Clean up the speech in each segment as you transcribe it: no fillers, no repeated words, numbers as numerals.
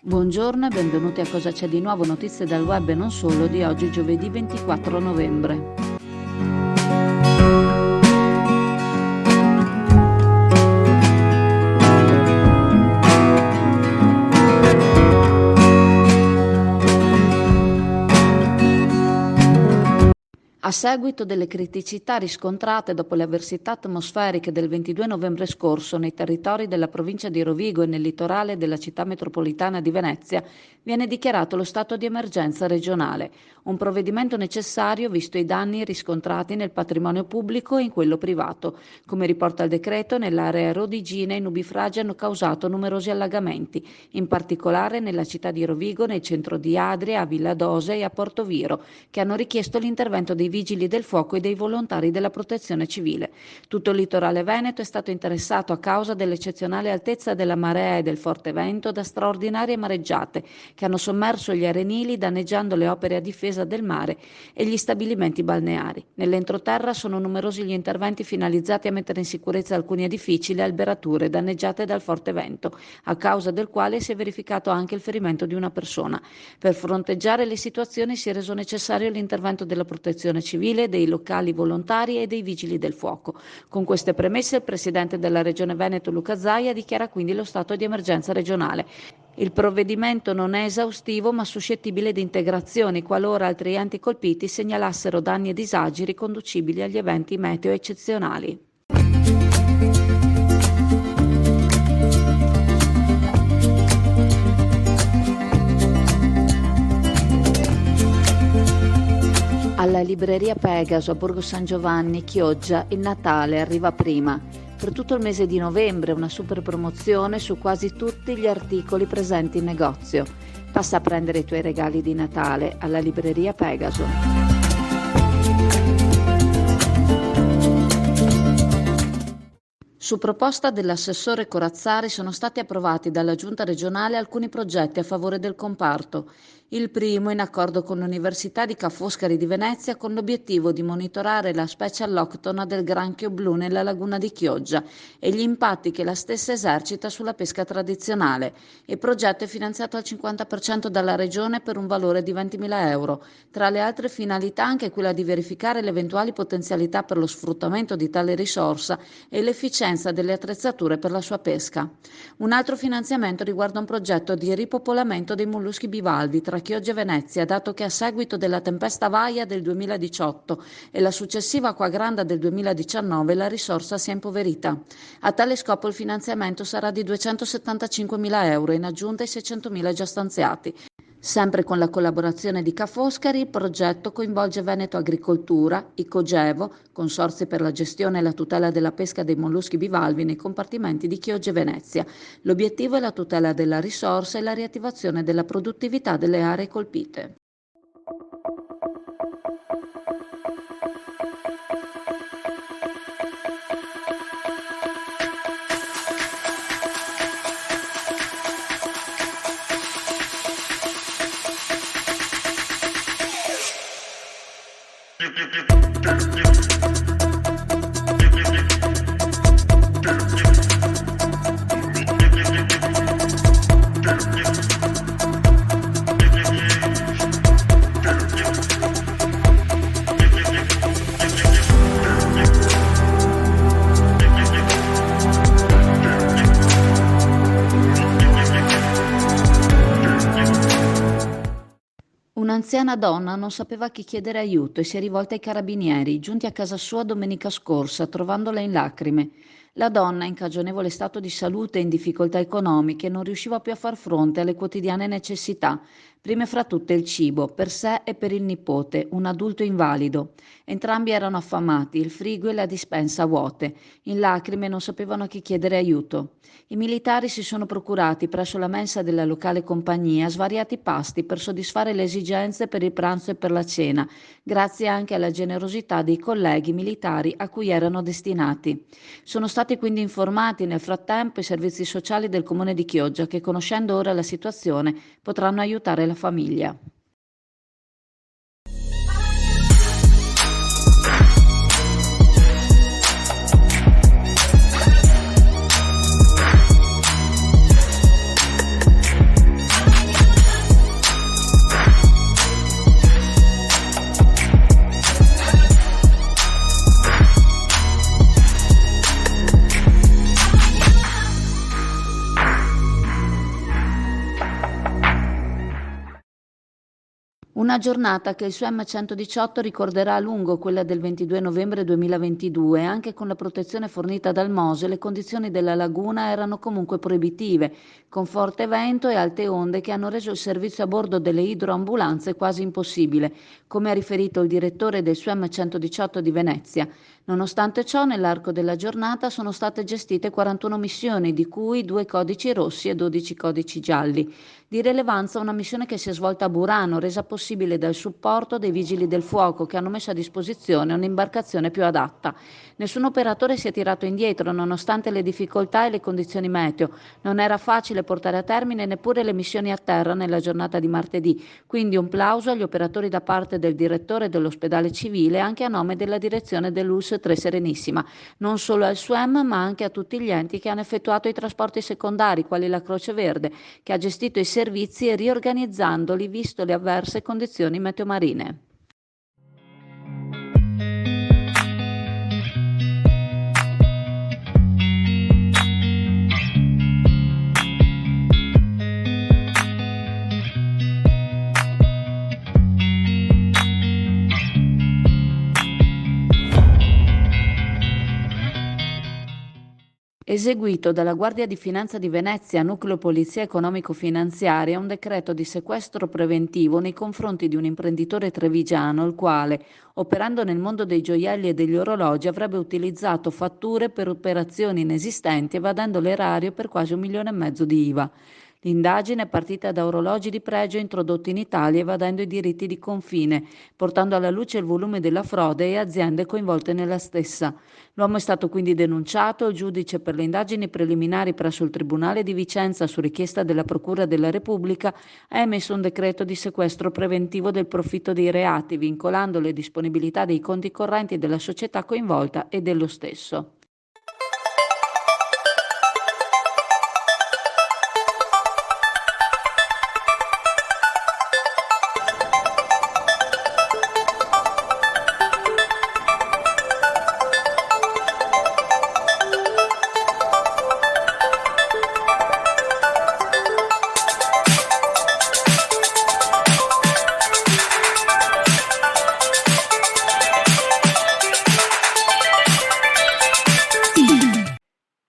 Buongiorno e benvenuti a Cosa c'è di nuovo, notizie dal web e non solo di oggi giovedì 24 novembre. A seguito delle criticità riscontrate dopo le avversità atmosferiche del 22 novembre scorso nei territori della provincia di Rovigo e nel litorale della città metropolitana di Venezia, viene dichiarato lo stato di emergenza regionale, un provvedimento necessario visto i danni riscontrati nel patrimonio pubblico e in quello privato. Come riporta il decreto, nell'area Rodigine i nubifragi hanno causato numerosi allagamenti, in particolare nella città di Rovigo, nel centro di Adria, a Villa Dose e a Portoviro, che hanno richiesto l'intervento dei vigili del fuoco e dei volontari della protezione civile. Tutto il litorale veneto è stato interessato a causa dell'eccezionale altezza della marea e del forte vento da straordinarie mareggiate che hanno sommerso gli arenili, danneggiando le opere a difesa del mare e gli stabilimenti balneari. Nell'entroterra sono numerosi gli interventi finalizzati a mettere in sicurezza alcuni edifici e le alberature danneggiate dal forte vento, a causa del quale si è verificato anche il ferimento di una persona. Per fronteggiare le situazioni si è reso necessario l'intervento della protezione civile, dei locali volontari e dei vigili del fuoco. Con queste premesse il presidente della Regione Veneto Luca Zaia dichiara quindi lo stato di emergenza regionale. Il provvedimento non è esaustivo ma suscettibile di integrazioni qualora altri enti colpiti segnalassero danni e disagi riconducibili agli eventi meteo eccezionali. Alla libreria Pegaso a Borgo San Giovanni, Chioggia, il Natale arriva prima. Per tutto il mese di novembre una super promozione su quasi tutti gli articoli presenti in negozio. Passa a prendere i tuoi regali di Natale alla libreria Pegaso. Su proposta dell'assessore Corazzari sono stati approvati dalla Giunta regionale alcuni progetti a favore del comparto. Il primo in accordo con l'Università di Ca' Foscari di Venezia con l'obiettivo di monitorare la specie alloctona del granchio blu nella laguna di Chioggia e gli impatti che la stessa esercita sulla pesca tradizionale. Il progetto è finanziato al 50% dalla Regione per un valore di 20.000 euro. Tra le altre finalità anche quella di verificare le eventuali potenzialità per lo sfruttamento di tale risorsa e l'efficienza delle attrezzature per la sua pesca. Un altro finanziamento riguarda un progetto di ripopolamento dei molluschi bivalvi tra Chioggia e Venezia, dato che a seguito della tempesta Vaia del 2018 e la successiva Acquagranda del 2019 la risorsa si è impoverita. A tale scopo il finanziamento sarà di 275.000 euro in aggiunta ai 600.000 già stanziati. Sempre con la collaborazione di Ca' Foscari, il progetto coinvolge Veneto Agricoltura, i Cogevo, consorzi per la gestione e la tutela della pesca dei molluschi bivalvi nei compartimenti di Chioggia e Venezia. L'obiettivo è la tutela della risorsa e la riattivazione della produttività delle aree colpite. Un'anziana donna non sapeva a chi chiedere aiuto e si è rivolta ai carabinieri, giunti a casa sua domenica scorsa, trovandola in lacrime. La donna, in cagionevole stato di salute e in difficoltà economiche, non riusciva più a far fronte alle quotidiane necessità, prime fra tutte il cibo, per sé e per il nipote, un adulto invalido. Entrambi erano affamati, il frigo e la dispensa vuote. In lacrime non sapevano a chi chiedere aiuto. I militari si sono procurati presso la mensa della locale compagnia svariati pasti per soddisfare le esigenze per il pranzo e per la cena, grazie anche alla generosità dei colleghi militari a cui erano destinati. Sono stati quindi informati nel frattempo i servizi sociali del comune di Chioggia che, conoscendo ora la situazione, potranno aiutare la famiglia. Una giornata che il SUEM 118 ricorderà a lungo, quella del 22 novembre 2022. Anche con la protezione fornita dal Mose, le condizioni della laguna erano comunque proibitive, con forte vento e alte onde che hanno reso il servizio a bordo delle idroambulanze quasi impossibile, come ha riferito il direttore del SUEM 118 di Venezia. Nonostante ciò, nell'arco della giornata sono state gestite 41 missioni, di cui 2 codici rossi e 12 codici gialli. Di rilevanza una missione che si è svolta a Burano, resa possibile dal supporto dei Vigili del Fuoco, che hanno messo a disposizione un'imbarcazione più adatta. Nessun operatore si è tirato indietro, nonostante le difficoltà e le condizioni meteo. Non era facile portare a termine neppure le missioni a terra nella giornata di martedì, quindi un plauso agli operatori da parte del direttore dell'ospedale civile, anche a nome della direzione dell'ULSS 3 Serenissima, non solo al SUEM ma anche a tutti gli enti che hanno effettuato i trasporti secondari, quali la Croce Verde, che ha gestito i servizi riorganizzandoli visto le avverse condizioni meteo-marine. Eseguito dalla Guardia di Finanza di Venezia, Nucleo Polizia Economico-Finanziaria, un decreto di sequestro preventivo nei confronti di un imprenditore trevigiano, il quale, operando nel mondo dei gioielli e degli orologi, avrebbe utilizzato fatture per operazioni inesistenti, evadendo l'erario per quasi 1,5 milioni di IVA. L'indagine è partita da orologi di pregio introdotti in Italia, evadendo i diritti di confine, portando alla luce il volume della frode e aziende coinvolte nella stessa. L'uomo è stato quindi denunciato, il giudice per le indagini preliminari presso il Tribunale di Vicenza, su richiesta della Procura della Repubblica, ha emesso un decreto di sequestro preventivo del profitto dei reati, vincolando le disponibilità dei conti correnti della società coinvolta e dello stesso.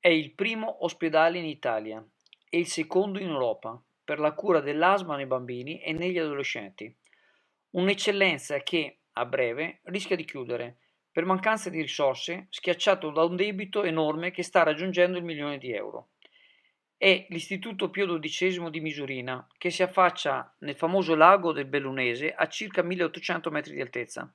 È il primo ospedale in Italia e il secondo in Europa per la cura dell'asma nei bambini e negli adolescenti. Un'eccellenza che, a breve, rischia di chiudere per mancanza di risorse, schiacciato da un debito enorme che sta raggiungendo il €1.000.000. È l'Istituto Pio XII di Misurina, che si affaccia nel famoso lago del Bellunese a circa 1800 metri di altezza.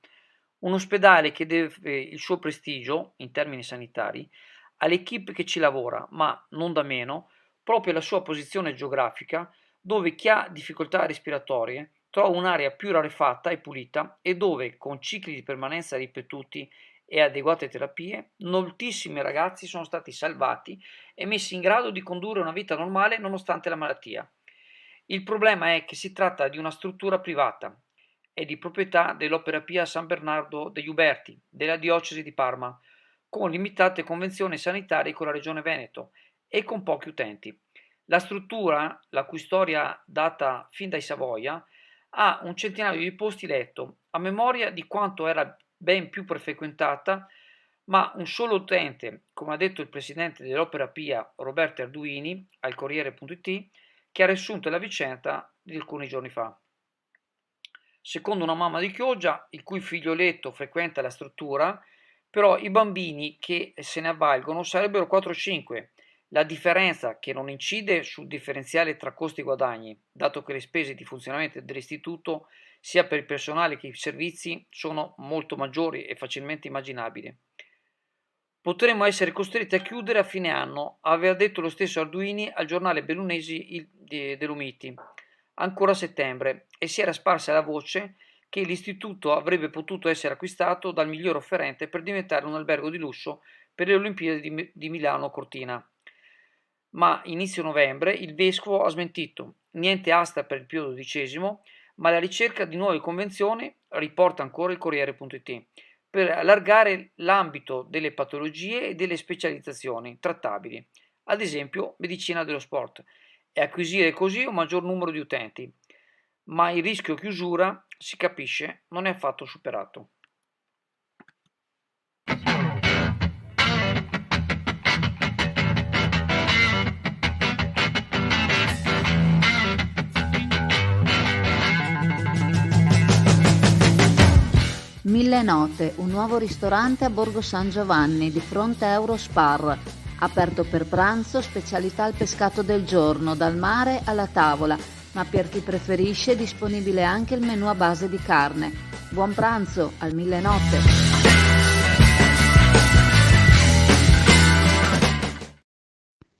Un ospedale che deve il suo prestigio, in termini sanitari, all'equipe che ci lavora, ma non da meno, proprio alla sua posizione geografica, dove chi ha difficoltà respiratorie trova un'area più rarefatta e pulita e dove, con cicli di permanenza ripetuti e adeguate terapie, moltissimi ragazzi sono stati salvati e messi in grado di condurre una vita normale nonostante la malattia. Il problema è che si tratta di una struttura privata, è di proprietà dell'Opera Pia San Bernardo degli Uberti, della diocesi di Parma, con limitate convenzioni sanitarie con la regione Veneto e con pochi utenti. La struttura, la cui storia data fin dai Savoia, ha un centinaio di posti letto, a memoria di quanto era ben più frequentata, ma un solo utente, come ha detto il presidente dell'Opera Pia Roberto Arduini al Corriere.it, che ha riassunto la vicenda di alcuni giorni fa. Secondo una mamma di Chioggia, il cui figlioletto frequenta la struttura, però i bambini che se ne avvalgono sarebbero 4-5. La differenza, che non incide sul differenziale tra costi e guadagni, dato che le spese di funzionamento dell'istituto, sia per il personale che i servizi, sono molto maggiori e facilmente immaginabili. Potremmo essere costretti a chiudere a fine anno, aveva detto lo stesso Arduini al giornale bellunesi dell'Umiti, ancora a settembre, e si era sparsa la voce che l'istituto avrebbe potuto essere acquistato dal miglior offerente per diventare un albergo di lusso per le Olimpiadi di Milano Cortina. Ma inizio novembre il vescovo ha smentito, niente asta per il Pio XII, ma la ricerca di nuove convenzioni, riporta ancora il Corriere.it, per allargare l'ambito delle patologie e delle specializzazioni trattabili, ad esempio medicina dello sport, e acquisire così un maggior numero di utenti. ma il rischio chiusura, si capisce, non è affatto superato. Mille Note, un nuovo ristorante a Borgo San Giovanni, di fronte a Eurospar. Aperto per pranzo, specialità al pescato del giorno, dal mare alla tavola, ma per chi preferisce è disponibile anche il menù a base di carne. Buon pranzo al Mille Note!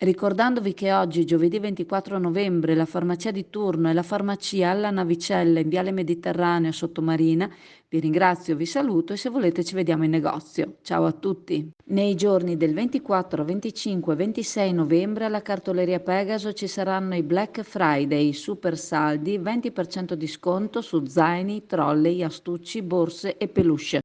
Ricordandovi che oggi, giovedì 24 novembre, la farmacia di turno è la farmacia alla Navicella in Viale Mediterraneo Sottomarina, vi ringrazio, vi saluto e se volete ci vediamo in negozio. Ciao a tutti! Nei giorni del 24, 25 e 26 novembre alla cartoleria Pegaso ci saranno i Black Friday, super saldi, 20% di sconto su zaini, trolley, astucci, borse e peluche.